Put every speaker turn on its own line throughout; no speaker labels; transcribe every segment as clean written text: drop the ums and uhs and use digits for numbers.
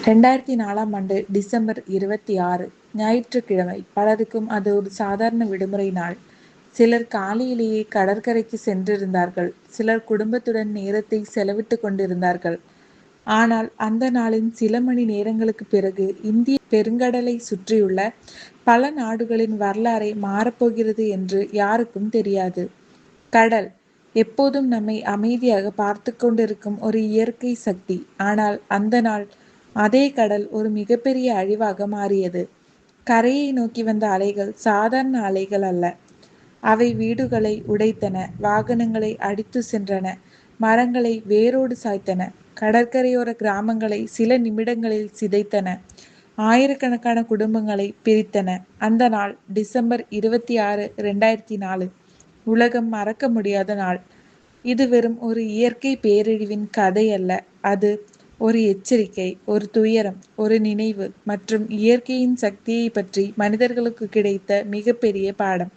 2004ஆம் ஆண்டு டிசம்பர் 26 ஞாயிற்றுக்கிழமை. பலருக்கும் அது ஒரு சாதாரண விடுமுறை நாள். சிலர் காலையிலேயே கடற்கரைக்கு சென்றிருந்தார்கள். சிலர் குடும்பத்துடன் நேரத்தை செலவிட்டுக் கொண்டிருந்தார்கள். ஆனால் அந்த நாளின் சில மணி நேரங்களுக்குப் பிறகு இந்திய பெருங்கடலை சுற்றியுள்ள பல நாடுகளின் வரலாறே மாறப்போகிறது என்று யாருக்கும் தெரியாது. கடல் எப்போதும் நம்மை அமைதியாக பார்த்து கொண்டிருக்கும் ஒரு இயற்கை சக்தி. ஆனால் அந்த நாள் அதே கடல் ஒரு மிகப்பெரிய அழிவாக மாறியது. கரையை நோக்கி வந்த அலைகள் சாதாரண அலைகள் அல்ல. அவை வீடுகளை உடைத்தன, வாகனங்களை அடித்து சென்றன, மரங்களை வேரோடு சாய்த்தன, கடற்கரையோர கிராமங்களை சில நிமிடங்களில் சிதைத்தன, ஆயிரக்கணக்கான குடும்பங்களை பிரித்தன. அந்த நாள் டிசம்பர் 26, 2004 உலகம் மறக்க முடியாத நாள். இது வெறும் ஒரு இயற்கை பேரழிவின் கதை அல்ல. அது ஒரு எச்சரிக்கை, ஒரு துயரம், ஒரு நினைவு மற்றும் இயற்கையின் சக்தியை பற்றி மனிதர்களுக்கு கிடைத்த மிகப்பெரிய பாடம்.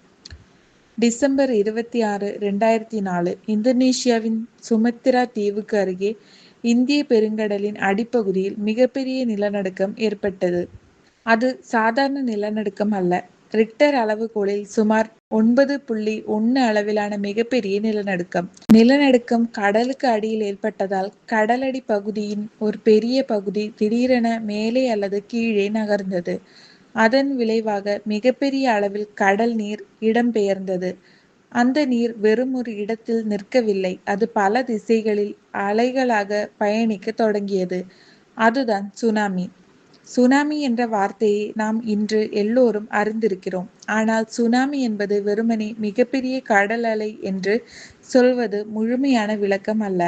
டிசம்பர் 26, 2004 இந்தோனேஷியாவின் சுமத்ரா தீவுக்கு அருகே இந்திய பெருங்கடலின் அடிப்பகுதியில் மிகப்பெரிய நிலநடுக்கம் ஏற்பட்டது. அது சாதாரண நிலநடுக்கம் அல்ல. ரிக்டர் அளவுகோலில் சுமார் 9.1 அளவிலான மிகப்பெரிய நிலநடுக்கம். நிலநடுக்கம் கடலுக்கு அடியில் ஏற்பட்டதால் கடலடி பகுதியின் ஒரு பெரிய பகுதி திடீரென மேலே அல்லது கீழே நகர்ந்தது. அதன் விளைவாக மிகப்பெரிய அளவில் கடல் நீர் இடம்பெயர்ந்தது. அந்த நீர் வெறும் ஒரு இடத்தில் நிற்கவில்லை. அது பல திசைகளில் அலைகளாக பயணிக்க தொடங்கியது. அதுதான் சுனாமி. சுனாமி என்ற வார்த்தையை நாம் இன்று எல்லோரும் அறிந்திருக்கிறோம். ஆனால் சுனாமி என்பது வெறுமனே மிகப்பெரிய கடல் அலை என்று சொல்வது முழுமையான விளக்கம் அல்ல.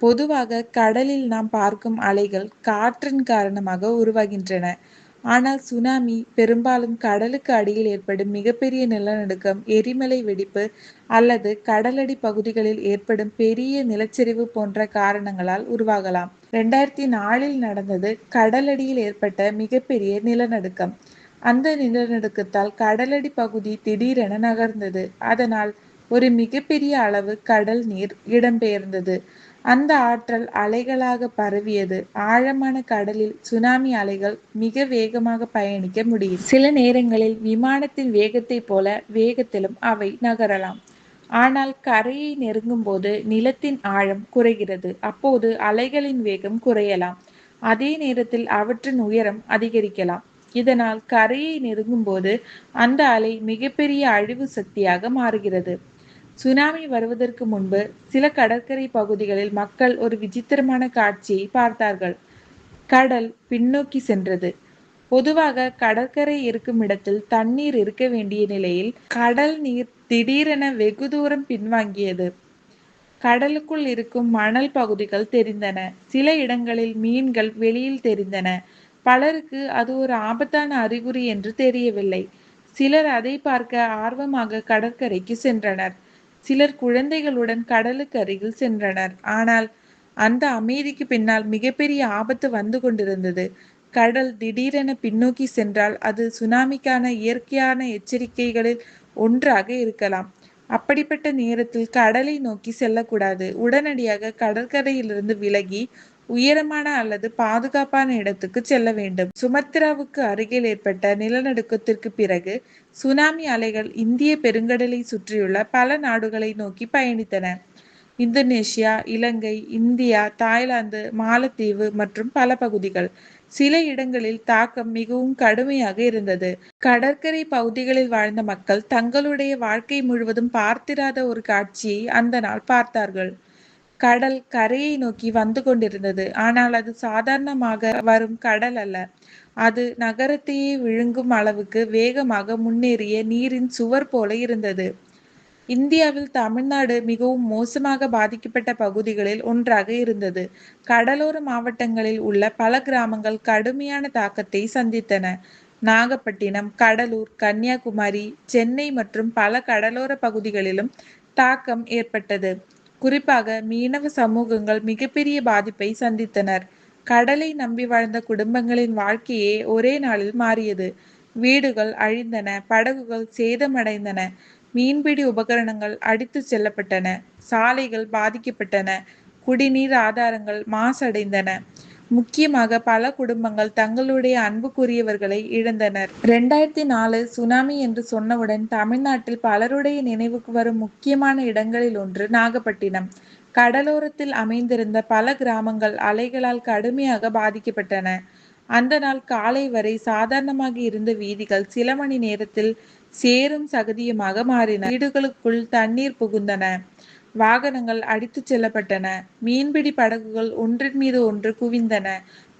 பொதுவாக கடலில் நாம் பார்க்கும் அலைகள் காற்றின் காரணமாக உருவாகின்றன. ஆனால் சுனாமி பெரும்பாலும் கடலுக்கு அடியில் ஏற்படும் மிகப்பெரிய நிலநடுக்கம், எரிமலை வெடிப்பு அல்லது கடலடி பகுதிகளில் ஏற்படும் பெரிய நிலச்சரிவு போன்ற காரணங்களால் உருவாகலாம். 2004 நடந்தது கடலடியில் ஏற்பட்ட மிகப்பெரிய நிலநடுக்கம். அந்த நிலநடுக்கத்தால் கடலடி பகுதி திடீரென நகர்ந்தது. அதனால் ஒரு மிகப்பெரிய அளவு கடல் நீர் இடம்பெயர்ந்தது. அந்த ஆற்றல் அலைகளாக பரவியது. ஆழமான கடலில் சுனாமி அலைகள் மிக வேகமாக பயணிக்க முடியும். சில நேரங்களில் விமானத்தின் வேகத்தை போல வேகத்திலும் அவை நகரலாம். ஆனால் கரையை நெருங்கும் போது நிலத்தின் ஆழம் குறைகிறது. அப்போது அலைகளின் வேகம் குறையலாம். அதே நேரத்தில் அவற்றின் உயரம் அதிகரிக்கலாம். இதனால் கரையை நெருங்கும் போது அந்த அலை மிகப்பெரிய அழிவு சக்தியாக மாறுகிறது. சுனாமி வருவதற்கு முன்பு சில கடற்கரை பகுதிகளில் மக்கள் ஒரு விசித்திரமான காட்சியை பார்த்தார்கள். கடல் பின்னோக்கி சென்றது. பொதுவாக கடற்கரை இருக்கும் இடத்தில் தண்ணீர் இருக்க வேண்டிய நிலையில் கடல் நீர் திடீரென வெகு தூரம் பின்வாங்கியது. கடலுக்குள் இருக்கும் மணல் பகுதிகள் தெரிந்தன. சில இடங்களில் மீன்கள் வெளியில் தெரிந்தன. பலருக்கு அது ஒரு ஆபத்தான அறிகுறி என்று தெரியவில்லை. சிலர் அதை பார்க்க ஆர்வமாக கடற்கரைக்கு சென்றனர். சிலர் குழந்தைகளுடன் கடலுக்கு அருகில் சென்றனர். ஆனால் அந்த அமைதிக்கு பின்னால் மிகப்பெரிய ஆபத்து வந்து கொண்டிருந்தது. கடல் திடீரென பின்னோக்கி சென்றால் அது சுனாமிக்கான இயற்கையான எச்சரிக்கைகளில் ஒன்றாக இருக்கலாம். அப்படிப்பட்ட நேரத்தில் கடலை நோக்கி செல்லக்கூடாது. உடனடியாக கடற்கரையிலிருந்து விலகி உயரமான அல்லது பாதுகாப்பான இடத்துக்கு செல்ல வேண்டும். சுமத்ராவுக்கு அருகில் ஏற்பட்ட நிலநடுக்கத்திற்கு பிறகு சுனாமி அலைகள் இந்திய பெருங்கடலை சுற்றியுள்ள பல நாடுகளை நோக்கி பயணித்தன. இந்தோனேஷியா, இலங்கை, இந்தியா, தாய்லாந்து, மாலத்தீவு மற்றும் பல பகுதிகள். சில இடங்களில் தாக்கம் மிகவும் கடுமையாக இருந்தது. கடற்கரை பகுதிகளில் வாழ்ந்த மக்கள் தங்களுடைய வாழ்க்கை முழுவதும் பார்த்திராத ஒரு காட்சியை அந்த நாள் பார்த்தார்கள். கடல் கரையை நோக்கி வந்து கொண்டிருந்தது. ஆனால் அது சாதாரணமாக வரும் கடல் அல்ல. அது நகரத்தையே விழுங்கும் அளவுக்கு வேகமாக முன்னேறிய நீரின் சுவர் போல இருந்தது. இந்தியாவில் தமிழ்நாடு மிகவும் மோசமாக பாதிக்கப்பட்ட பகுதிகளில் ஒன்றாக இருந்தது. கடலோர மாவட்டங்களில் உள்ள பல கிராமங்கள் கடுமையான தாக்கத்தை சந்தித்தன. நாகப்பட்டினம், கடலூர், கன்னியாகுமரி, சென்னை மற்றும் பல கடலோர பகுதிகளிலும் தாக்கம் ஏற்பட்டது. குறிப்பாக மீனவ சமூகங்கள் மிகப்பெரிய பாதிப்பை சந்தித்தனர். கடலை நம்பி வாழ்ந்த குடும்பங்களின் வாழ்க்கையே ஒரே நாளில் மாறியது. வீடுகள் அழிந்தன, படகுகள் சேதமடைந்தன, மீன்பிடி உபகரணங்கள் அடித்து செல்லப்பட்டன, சாலைகள் பாதிக்கப்பட்டன, குடிநீர் ஆதாரங்கள் மாசடைந்தன. முக்கியமாக பல குடும்பங்கள் தங்களுடைய அன்புக்குரியவர்களை இழந்தனர். 2004 சுனாமி என்று சொன்னவுடன் தமிழ்நாட்டில் பலருடைய நினைவுக்கு வரும் முக்கியமான இடங்களில் ஒன்று நாகப்பட்டினம். கடலோரத்தில் அமைந்திருந்த பல கிராமங்கள் அலைகளால் கடுமையாக பாதிக்கப்பட்டன. அந்த நாள் காலை வரை சாதாரணமாக இருந்த வீதிகள் சில மணி நேரத்தில் சேரும் சகதியுமாக மாறின. வீடுகளுக்குள் தண்ணீர் புகுந்தன. வாகனங்கள் அடித்துச் செல்லப்பட்டன. மீன்பிடி படகுகள் ஒன்றின் மீது ஒன்று குவிந்தன.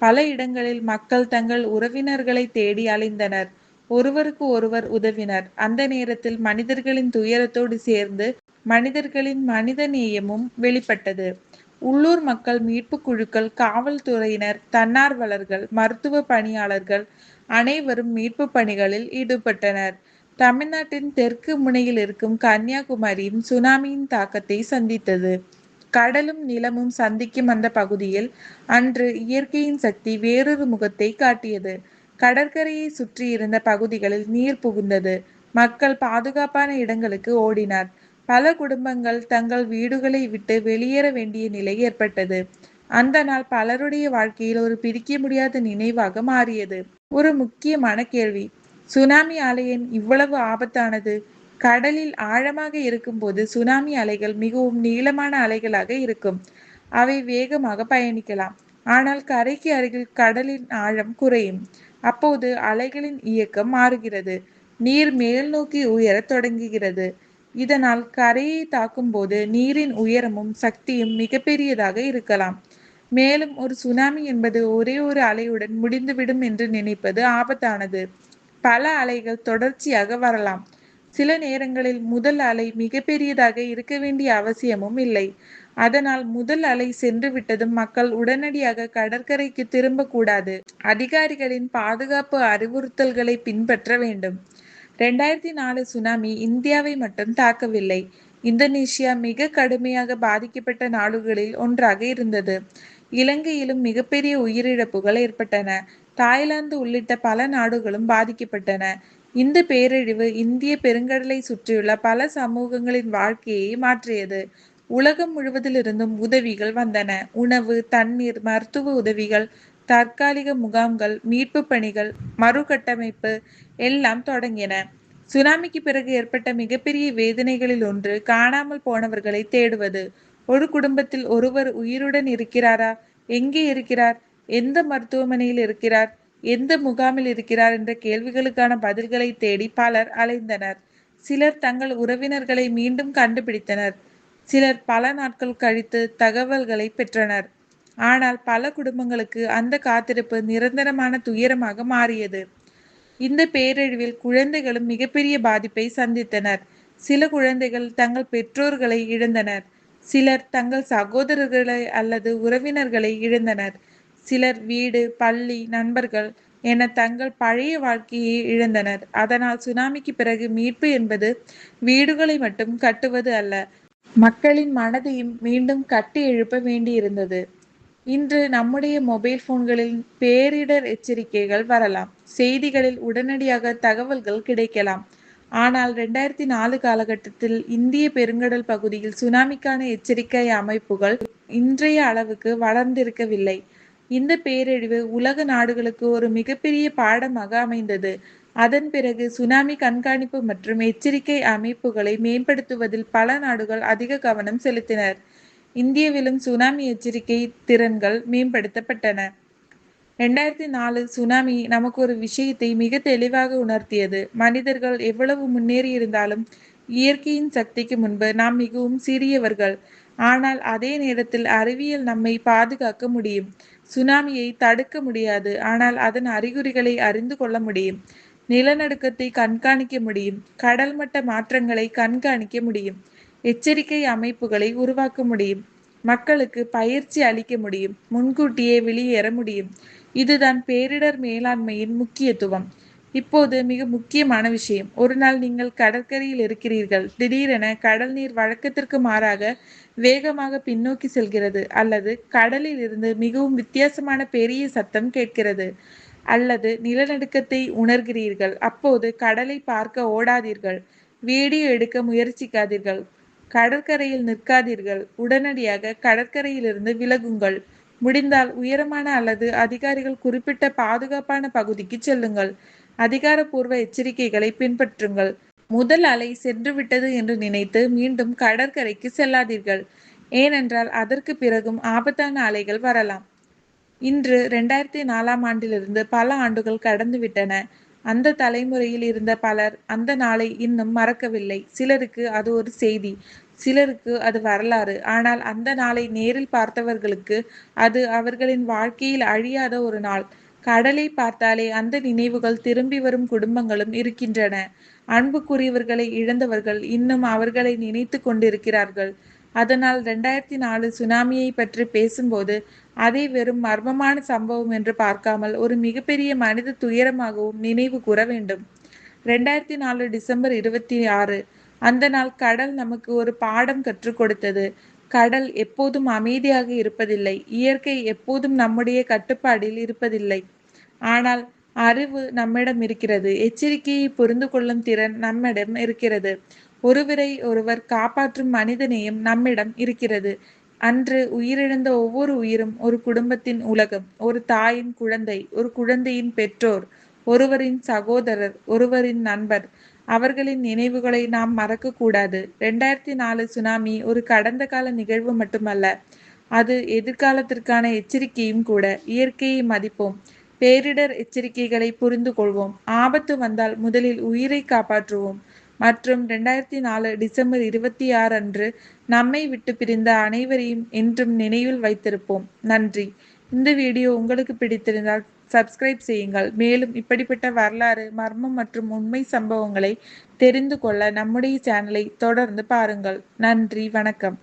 பல இடங்களில் மக்கள் தங்கள் உறவினர்களை தேடி அலைந்தனர். ஒருவருக்கு ஒருவர் உதவினர். அந்த நேரத்தில் மனிதர்களின் துயரத்தோடு சேர்ந்து மனிதர்களின் மனித நேயமும் வெளிப்பட்டது. உள்ளூர் மக்கள், மீட்பு குழுக்கள், காவல்துறையினர், தன்னார்வலர்கள், மருத்துவ பணியாளர்கள் அனைவரும் மீட்பு பணிகளில் ஈடுபட்டனர். தமிழ்நாட்டின் தெற்கு முனையில் இருக்கும் கன்னியாகுமரியும் சுனாமியின் தாக்கத்தை சந்தித்தது. கடலும் நிலமும் சந்திக்கும் அந்த பகுதியில் அன்று இயற்கையின் சக்தி வேறொரு முகத்தை காட்டியது. கடற்கரையை சுற்றி இருந்த பகுதிகளில் நீர் புகுந்தது. மக்கள் பாதுகாப்பான இடங்களுக்கு ஓடினர். பல குடும்பங்கள் தங்கள் வீடுகளை விட்டு வெளியேற வேண்டிய நிலை ஏற்பட்டது. அந்த நாள் பலருடைய வாழ்க்கையில் ஒரு பிரிக்க முடியாத நினைவாக மாறியது. ஒரு முக்கியமான கேள்வி: சுனாமி அலை ஏன் இவ்வளவு ஆபத்தானது? கடலில் ஆழமாக இருக்கும்போது சுனாமி அலைகள் மிகவும் நீளமான அலைகளாக இருக்கும். அவை வேகமாக பயணிக்கலாம். ஆனால் கரைக்கு அருகில் கடலின் ஆழம் குறையும். அப்போது அலைகளின் இயக்கம் மாறுகிறது. நீர் மேல் நோக்கி உயரத் தொடங்குகிறது. இதனால் கரையை தாக்கும்போது நீரின் உயரமும் சக்தியும் மிகப்பெரியதாக இருக்கலாம். மேலும் ஒரு சுனாமி என்பது ஒரே ஒரு அலையுடன் முடிந்துவிடும் என்று நினைப்பது ஆபத்தானது. பல அலைகள் தொடர்ச்சியாக வரலாம். சில நேரங்களில் முதல் அலை மிகப்பெரியதாக இருக்க வேண்டிய அவசியமும் இல்லை. அதனால் முதல் அலை சென்று விட்டதும் மக்கள் உடனடியாக கடற்கரைக்கு திரும்பக்கூடாது. அதிகாரிகளின் பாதுகாப்பு அறிவுறுத்தல்களை பின்பற்ற வேண்டும். 2004 சுனாமி இந்தியாவை மட்டும் தாக்கவில்லை. இந்தோனேஷியா மிக கடுமையாக பாதிக்கப்பட்ட நாடுகளில் ஒன்றாக இருந்தது. இலங்கையிலும் மிகப்பெரிய உயிரிழப்புகள் ஏற்பட்டன. தாய்லாந்து உள்ளிட்ட பல நாடுகளும் பாதிக்கப்பட்டன. இந்த பேரழிவு இந்திய பெருங்கடலை சுற்றியுள்ள பல சமூகங்களின் வாழ்க்கையை மாற்றியது. உலகம் முழுவதிலிருந்தும் உதவிகள் வந்தன. உணவு, தண்ணீர், மருத்துவ உதவிகள், தற்காலிக முகாம்கள், மீட்பு பணிகள், மறுகட்டமைப்பு எல்லாம் தொடங்கின. சுனாமிக்கு பிறகு ஏற்பட்ட மிகப்பெரிய வேதனைகளில் ஒன்று காணாமல் போனவர்களை தேடுவது. ஒரு குடும்பத்தில் ஒருவர் உயிருடன் இருக்கிறாரா? எங்கே இருக்கிறார்? எந்த மருத்துவமனையில் இருக்கிறார்? எந்த முகாமில் இருக்கிறார் என்ற கேள்விகளுக்கான பதில்களை தேடி பலர் அலைந்தனர். சிலர் தங்கள் உறவினர்களை மீண்டும் கண்டுபிடித்தனர். சிலர் பல நாட்கள் கழித்து தகவல்களை பெற்றனர். ஆனால் பல குடும்பங்களுக்கு அந்த காத்திருப்பு நிரந்தரமான துயரமாக மாறியது. இந்த பேரழிவில் குழந்தைகளும் மிகப்பெரிய பாதிப்பை சந்தித்தனர். சில குழந்தைகள் தங்கள் பெற்றோர்களை இழந்தனர். சிலர் தங்கள் சகோதரர்களை அல்லது உறவினர்களை இழந்தனர். சிலர் வீடு, பள்ளி, நண்பர்கள் என தங்கள் பழைய வாழ்க்கையை இழந்தனர். அதனால் சுனாமிக்கு பிறகு மீட்பு என்பது வீடுகளை மட்டும் கட்டுவது அல்ல, மக்களின் மனதையும் மீண்டும் கட்டி எழுப்ப வேண்டியிருந்தது. இன்று நம்முடைய மொபைல் போன்களில் பேரிடர் எச்சரிக்கைகள் வரலாம். செய்திகளில் உடனடியாக தகவல்கள் கிடைக்கலாம். ஆனால் 2004 காலகட்டத்தில் இந்திய பெருங்கடல் பகுதியில் சுனாமிக்கான எச்சரிக்கை அமைப்புகள் இன்றைய அளவுக்கு வளர்ந்திருக்கவில்லை. இந்த பேரழிவு உலக நாடுகளுக்கு ஒரு மிகப்பெரிய பாடமாக அமைந்தது. அதன் பிறகு சுனாமி கண்காணிப்பு மற்றும் எச்சரிக்கை அமைப்புகளை மேம்படுத்துவதில் பல நாடுகள் அதிக கவனம் செலுத்தினர். இந்தியாவிலும் சுனாமி எச்சரிக்கை திறன்கள் மேம்படுத்தப்பட்டன. 2004 சுனாமி நமக்கு ஒரு விஷயத்தை மிக தெளிவாக உணர்த்தியது. மனிதர்கள் எவ்வளவு முன்னேறி இருந்தாலும் இயற்கையின் சக்திக்கு முன்பு நாம் மிகவும் சிறியவர்கள். ஆனால் அதே நேரத்தில் அறிவியல் நம்மை பாதுகாக்க முடியும். சுனாமியை தடுக்க முடியாது, ஆனால் அதன் அறிகுறிகளை அறிந்து கொள்ள முடியும். நிலநடுக்கத்தை கண்காணிக்க முடியும். கடல் மட்ட மாற்றங்களை கண்காணிக்க முடியும். எச்சரிக்கை அமைப்புகளை உருவாக்க முடியும். மக்களுக்கு பயிற்சி அளிக்க முடியும். முன்கூட்டியே வெளியேற முடியும். இதுதான் பேரிடர் மேலாண்மையின் முக்கியத்துவம். இப்போது மிக முக்கியமான விஷயம்: ஒரு நாள் நீங்கள் கடற்கரையில் இருக்கிறீர்கள். திடீரென கடல் நீர் வழக்கத்திற்கு மாறாக வேகமாக பின்னோக்கி செல்கிறது, அல்லது கடலில் இருந்து மிகவும் வித்தியாசமான பெரிய சத்தம் கேட்கிறது, அல்லது நிலநடுக்கத்தை உணர்கிறீர்கள். அப்போது கடலை பார்க்க ஓடாதீர்கள். வீடியோ எடுக்க முயற்சிக்காதீர்கள். கடற்கரையில் நிற்காதீர்கள். உடனடியாக கடற்கரையிலிருந்து விலகுங்கள். முடிந்தால் உயரமான அல்லது அதிகாரிகள் குறிப்பிட்ட பாதுகாப்பான பகுதிக்கு செல்லுங்கள். அதிகாரப்பூர்வ எச்சரிக்கைகளை பின்பற்றுங்கள். முதல் அலை சென்றுவிட்டது என்று நினைத்து மீண்டும் கடற்கரைக்கு செல்லாதீர்கள். ஏனென்றால் அதற்கு பிறகும் ஆபத்தான அலைகள் வரலாம். இன்று 2004ஆம் ஆண்டிலிருந்து பல ஆண்டுகள் கடந்துவிட்டன. அந்த தலைமுறையில் இருந்த பலர் அந்த நாளை இன்னும் மறக்கவில்லை. சிலருக்கு அது ஒரு செய்தி, சிலருக்கு அது வரலாறு. ஆனால் அந்த நாளை நேரில் பார்த்தவர்களுக்கு அது அவர்களின் வாழ்க்கையில் அழியாத ஒரு நாள். கடலை பார்த்தாலே அந்த நினைவுகள் திரும்பி வரும் குடும்பங்களும் இருக்கின்றன. அன்புக்குரியவர்களை இழந்தவர்கள் இன்னும் அவர்களை நினைத்துக் கொண்டிருக்கிறார்கள். அதனால் 2004 சுனாமியை பற்றி பேசும்போது அதை வெறும் மர்மமான சம்பவம் என்று பார்க்காமல் ஒரு மிகப்பெரிய மனித துயரமாகவும் நினைவு கூற வேண்டும். 2004 டிசம்பர் 26 அந்த நாள் கடல் நமக்கு ஒரு பாடம் கற்றுக் கொடுத்தது. கடல் எப்போதும் அமைதியாக இருப்பதில்லை. இயற்கை எப்போதும் நம்முடைய கட்டுப்பாடில் இருப்பதில்லை. ஆனால் அறிவு நம்மிடம் இருக்கிறது. எச்சரிக்கையை புரிந்து கொள்ளும் திறன் நம்மிடம் இருக்கிறது. ஒருவரை ஒருவர் காப்பாற்றும் மனிதநேயம் நம்மிடம் இருக்கிறது. அன்று உயிரிழந்த ஒவ்வொரு உயிரும் ஒரு குடும்பத்தின் உலகம். ஒரு தாயின் குழந்தை, ஒரு குழந்தையின் பெற்றோர், ஒருவரின் சகோதரர், ஒருவரின் நண்பர். அவர்களின் நினைவுகளை நாம் மறக்கக்கூடாது. 2004 சுனாமி ஒரு கடந்த கால நிகழ்வு மட்டுமல்ல, அது எதிர்காலத்திற்கான எச்சரிக்கையும் கூட. இயற்கையை மதிப்போம். பேரிடர் எச்சரிக்கைகளை புரிந்து கொள்வோம். ஆபத்து வந்தால் முதலில் உயிரை காப்பாற்றுவோம். மற்றும் 2004 டிசம்பர் 26 அன்று நம்மை விட்டு பிரிந்த அனைவரையும் என்றும் நினைவில் வைத்திருப்போம். நன்றி. இந்த வீடியோ உங்களுக்கு பிடித்திருந்தால் சப்ஸ்கிரைப் செய்யுங்கள். மேலும் இப்படிப்பட்ட வரலாறு, மர்மம் மற்றும் உண்மை சம்பவங்களை தெரிந்து கொள்ள நம்முடைய சேனலை தொடர்ந்து பாருங்கள். நன்றி, வணக்கம்.